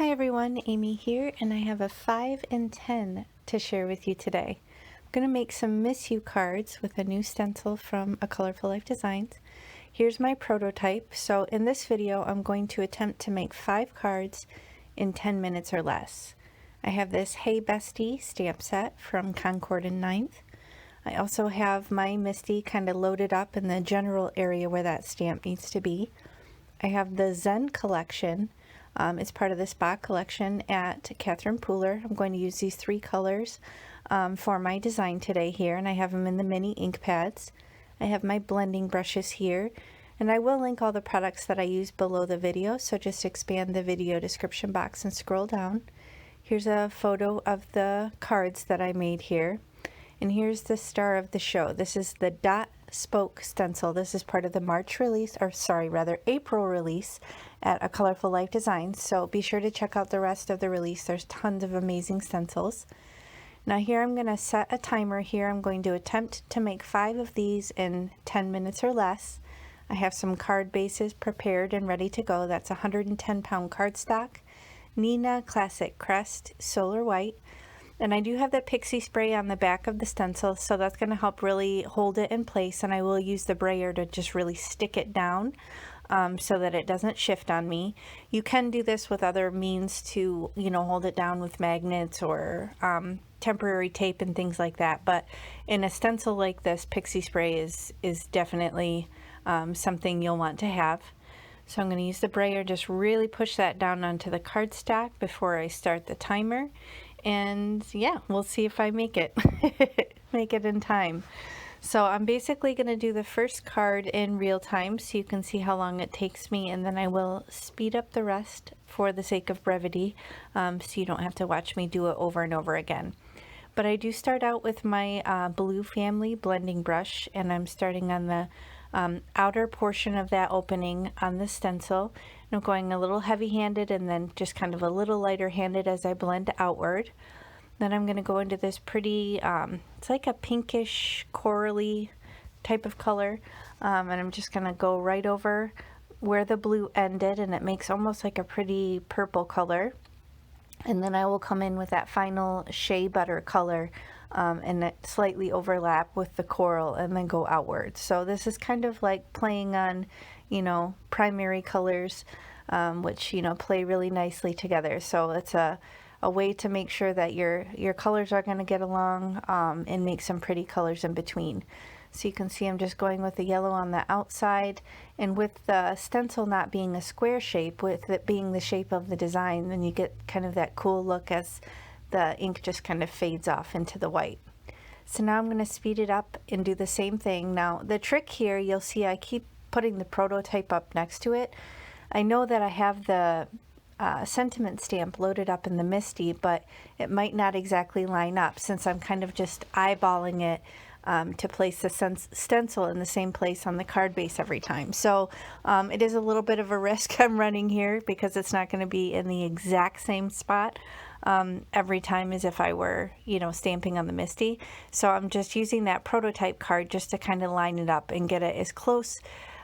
Hi everyone, Amy here, and I have a 5 and 10 to share with you today. I'm going to make some Miss You cards with a new stencil from A Colorful Life Designs. Here's my prototype. So in this video, I'm going to attempt to make 5 cards in 10 minutes or less. I have this Hey Bestie stamp set from Concord and 9th. I also have my Misty kind of loaded up in the general area where that stamp needs to be. I have the Zen collection. It's part of the Spa collection at Catherine Pooler. I'm going to use these 3 colors for my design today here, and I have them in the mini ink pads. I have my blending brushes here, and I will link all the products that I use below the video, so just expand the video description box and scroll down. Here's a photo of the cards that I made here, and here's the star of the show. This is the Dot Spoke stencil. This is part of the March release, or sorry, rather April release at A Colorful Life Designs, so be sure to check out the rest of the release. There's tons of amazing stencils. Now here I'm going to set a timer here. I'm going to attempt to make 5 of these in 10 minutes or less. I have some card bases prepared and ready to go. That's 110-pound cardstock, Neenah Classic Crest Solar White, and I do have the pixie spray on the back of the stencil, so that's going to help really hold it in place, and I will use the brayer to just really stick it down so that it doesn't shift on me. You can do this with other means to, hold it down with magnets or temporary tape and things like that, but in a stencil like this, pixie spray is definitely something you'll want to have. So I'm going to use the brayer, just really push that down onto the cardstock before I start the timer. And yeah, we'll see if I make it, make it in time. So I'm basically going to do the first card in real time so you can see how long it takes me, and then I will speed up the rest for the sake of brevity, so you don't have to watch me do it over and over again. But I do start out with my Blue Family blending brush, and I'm starting on the outer portion of that opening on the stencil. And I'm going a little heavy-handed and then just kind of a little lighter-handed as I blend outward. Then I'm going to go into this pretty, it's like a pinkish corally type of color, and I'm just going to go right over where the blue ended, and it makes almost like a pretty purple color. And then I will come in with that final Shea Butter color and it slightly overlap with the coral and then go outward. So this is kind of like playing on, primary colors, which, play really nicely together. So it's a way to make sure that your colors are going to get along and make some pretty colors in between. So you can see I'm just going with the yellow on the outside, and with the stencil not being a square shape, with it being the shape of the design, then you get kind of that cool look as the ink just kind of fades off into the white. So now I'm going to speed it up and do the same thing. Now the trick here, you'll see I keep putting the prototype up next to it. I know that I have the sentiment stamp loaded up in the Misty, but it might not exactly line up since I'm kind of just eyeballing it to place the stencil in the same place on the card base every time. So it is a little bit of a risk I'm running here because it's not going to be in the exact same spot every time as if I were, stamping on the Misty. So I'm just using that prototype card just to kind of line it up and get it as close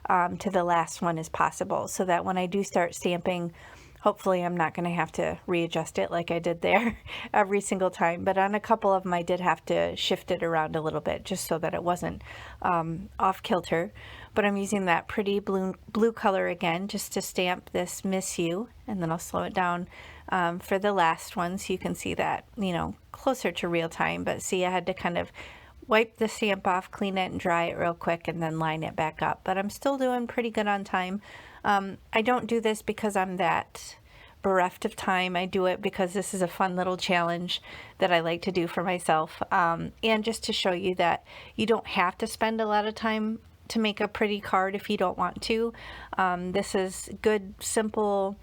to the last one as possible, so that when I do start stamping, hopefully I'm not going to have to readjust it like I did there every single time. But on a couple of them I did have to shift it around a little bit just so that it wasn't off kilter. But I'm using that pretty blue color again just to stamp this Miss You, and then I'll slow it down for the last one so you can see that, closer to real time. But see, I had to kind of wipe the stamp off, clean it and dry it real quick, and then line it back up. But I'm still doing pretty good on time. I don't do this because I'm that bereft of time. I do it because this is a fun little challenge that I like to do for myself, and just to show you that you don't have to spend a lot of time to make a pretty card if you don't want to. This is good, simple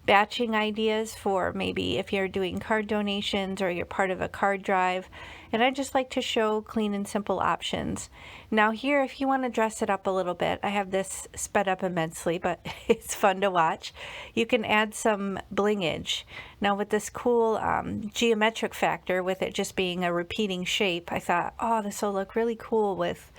batching ideas for maybe if you're doing card donations or you're part of a card drive. And I just like to show clean and simple options. Now here, if you want to dress it up a little bit, I have this sped up immensely, but it's fun to watch. You can add some blingage. Now with this cool geometric factor, with it just being a repeating shape, I thought, oh, this will look really cool with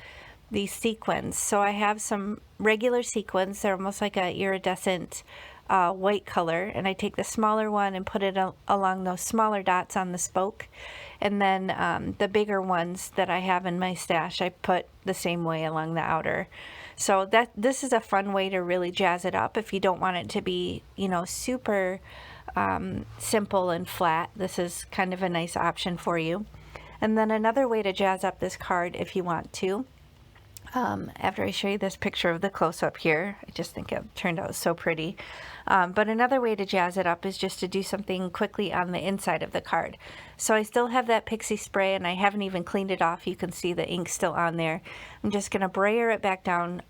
these sequins. So I have some regular sequins. They're almost like a iridescent white color, and I take the smaller one and put it along those smaller dots on the spoke, and then the bigger ones that I have in my stash I put the same way along the outer. So this is a fun way to really jazz it up if you don't want it to be, you know, super simple and flat. This is kind of a nice option for you. And then another way to jazz up this card if you want to, after I show you this picture of the close-up here, I just think it turned out so pretty. But another way to jazz it up is just to do something quickly on the inside of the card. So I still have that pixie spray and I haven't even cleaned it off. You can see the ink still on there. I'm just going to brayer it back down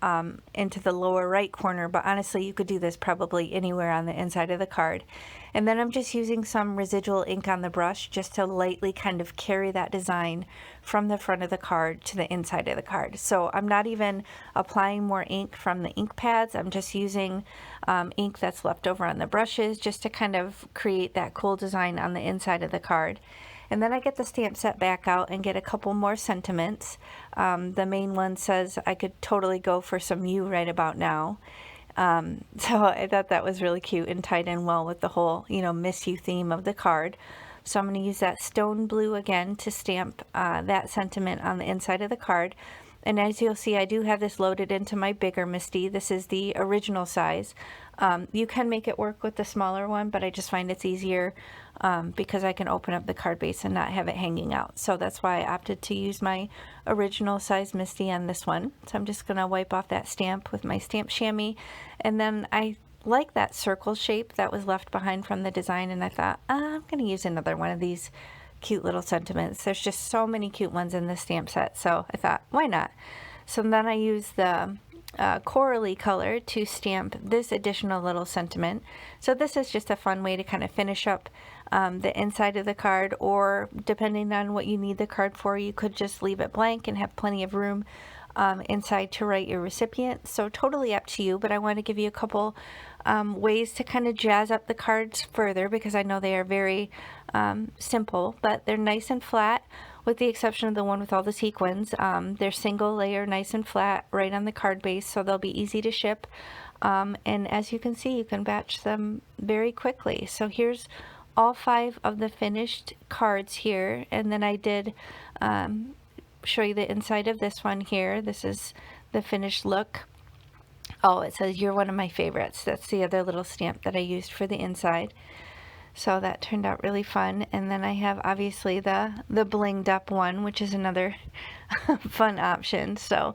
into the lower right corner, but honestly you could do this probably anywhere on the inside of the card. And then I'm just using some residual ink on the brush just to lightly kind of carry that design from the front of the card to the inside of the card. So I'm not even applying more ink from the ink pads. I'm just using ink that's left over on the brushes just to kind of create that cool design on the inside of the card. And then I get the stamp set back out and get a couple more sentiments. The main one says, I could totally go for some you right about now. So I thought that was really cute and tied in well with the whole, you know, miss you theme of the card. So I'm going to use that stone blue again to stamp that sentiment on the inside of the card. And as you'll see, I do have this loaded into my bigger Misty. This is the original size. You can make it work with the smaller one, but I just find it's easier because I can open up the card base and not have it hanging out. So that's why I opted to use my original size Misty on this one. So I'm just going to wipe off that stamp with my stamp chamois. And then I like that circle shape that was left behind from the design, and I thought, I'm going to use another one of these cute little sentiments. There's just so many cute ones in this stamp set, so I thought, why not? So then I used the corally color to stamp this additional little sentiment. So this is just a fun way to kind of finish up the inside of the card, or depending on what you need the card for, you could just leave it blank and have plenty of room inside to write your recipient. So totally up to you, but I want to give you a couple ways to kind of jazz up the cards further, because I know they are very simple, but they're nice and flat, with the exception of the one with all the sequins. They're single layer, nice and flat, right on the card base, so they'll be easy to ship. And as you can see, you can batch them very quickly. So here's all 5 of the finished cards here, and then I did show you the inside of this one here. This is the finished look. Oh, it says you're one of my favorites. That's the other little stamp that I used for the inside. So that turned out really fun. And then I have obviously the blinged up one, which is another fun option. So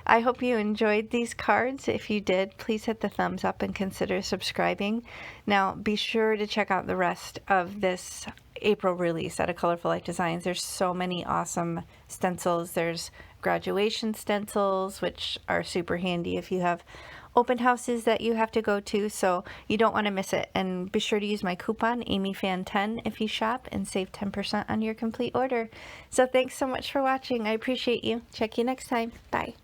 I hope you enjoyed these cards. If you did, please hit the thumbs up and consider subscribing. Now be sure to check out the rest of this April release at Colorful Life Designs. There's so many awesome stencils. There's graduation stencils, which are super handy if you have open houses that you have to go to, so you don't want to miss it. And be sure to use my coupon AmyFan10 if you shop and save 10% on your complete order. So thanks so much for watching. I appreciate you. Check you next time. Bye.